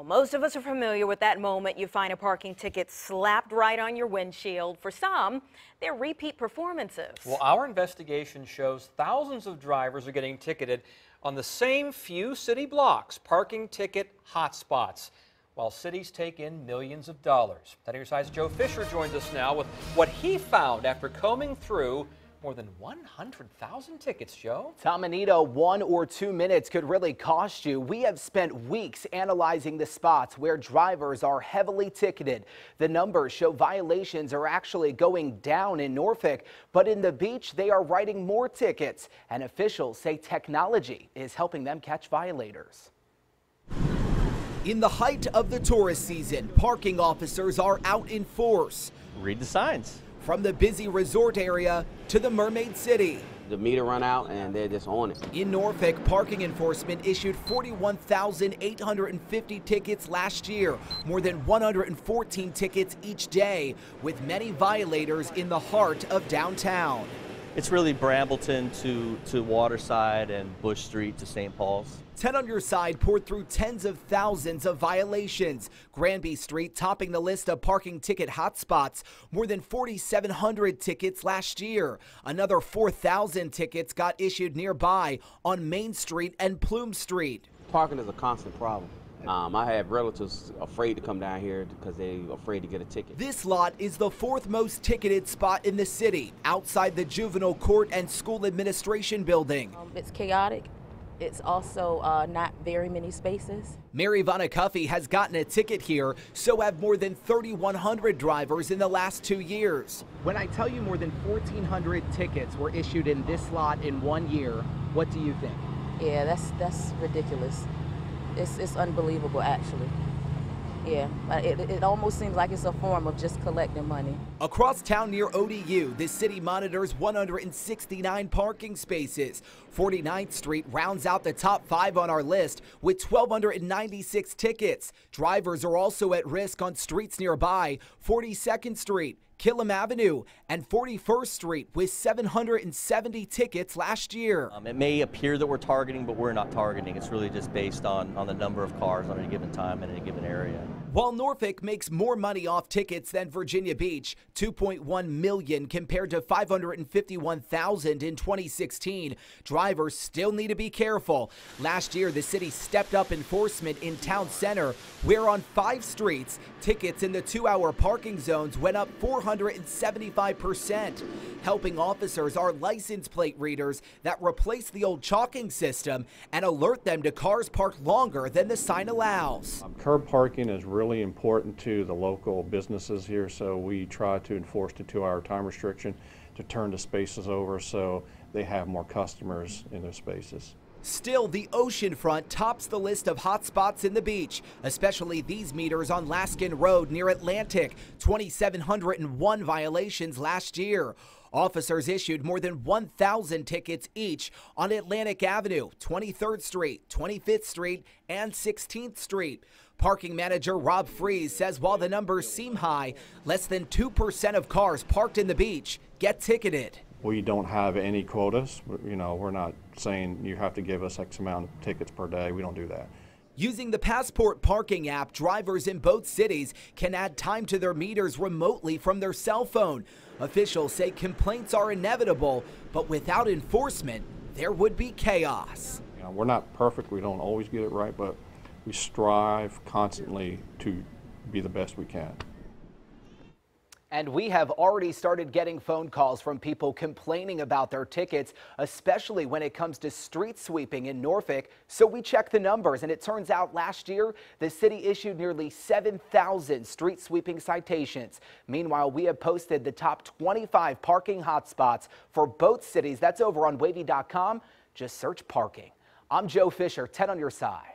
Well, most of us are familiar with that moment you find a parking ticket slapped right on your windshield. For some, they're repeat performances. Well, our investigation shows thousands of drivers are getting ticketed on the same few city blocks, parking ticket hotspots, while cities take in millions of dollars. 10 on your side's Joe Fisher joins us now with what he found after combing through more than 100,000 tickets, Joe. Tom and Anita, 1 or 2 minutes could really cost you. We have spent weeks analyzing the spots where drivers are heavily ticketed. The numbers show violations are actually going down in Norfolk, but in the beach, they are writing more tickets, and officials say technology is helping them catch violators. In the height of the tourist season, parking officers are out in force. Read the signs. From the busy resort area to the Mermaid City. The meter run out and they're just on it. In Norfolk, parking enforcement issued 41,850 tickets last year, more than 114 tickets each day, with many violators in the heart of downtown. It's really Brambleton to Waterside and Bush Street to St. Paul's. 10 on your side poured through tens of thousands of violations. Granby Street topping the list of parking ticket hotspots. More than 4,700 tickets last year. Another 4,000 tickets got issued nearby on Main Street and Plume Street. Parking is a constant problem. I have relatives afraid to come down here because they're afraid to get a ticket. This lot is the 4th most ticketed spot in the city, outside the juvenile court and school administration building. It's chaotic. It's also not very many spaces. Mary Vanacuffy has gotten a ticket here, so have more than 3,100 drivers in the last 2 years. When I tell you more than 1,400 tickets were issued in this lot in 1 year, what do you think? Yeah, that's ridiculous. It's unbelievable, actually. Yeah, it almost seems like it's a form of just collecting money. Across town near ODU, the city monitors 169 parking spaces. 49th Street rounds out the top 5 on our list with 1,296 tickets. Drivers are also at risk on streets nearby, 42nd Street, Killam Avenue, and 41st Street with 770 tickets last year. It may appear that we're targeting, but we're not targeting. It's really just based on the number of cars on a given time in a given area. While Norfolk makes more money off tickets than Virginia Beach, $2.1 million compared to $551,000 in 2016, drivers still need to be careful. Last year, the city stepped up enforcement in Town Center, where on 5 streets, tickets in the 2-hour parking zones went up 475%. Helping officers are license plate readers that replace the old chalking system and alert them to cars parked longer than the sign allows. Curb parking is really important to the local businesses here, so we try to enforce the 2-hour time restriction to turn the spaces over so they have more customers in those spaces. Still, the oceanfront tops the list of hotspots in the beach, especially these meters on Laskin Road near Atlantic, 2,701 violations last year. Officers issued more than 1,000 tickets each on Atlantic Avenue, 23rd Street, 25th Street, and 16th Street. Parking manager Rob Freeze says while the numbers seem high, less than 2% of cars parked in the beach get ticketed. We don't have any quotas. You know, we're not saying you have to give us X amount of tickets per day. We don't do that. Using the Passport parking app, drivers in both cities can add time to their meters remotely from their cell phone. Officials say complaints are inevitable, but without enforcement, there would be chaos. You know, we're not perfect. We don't always get it right, but we strive constantly to be the best we can. And we have already started getting phone calls from people complaining about their tickets, especially when it comes to street sweeping in Norfolk. So we checked the numbers, and it turns out last year, the city issued nearly 7,000 street sweeping citations. Meanwhile, we have posted the top 25 parking hotspots for both cities. That's over on wavy.com. Just search parking. I'm Joe Fisher, 10 on your side.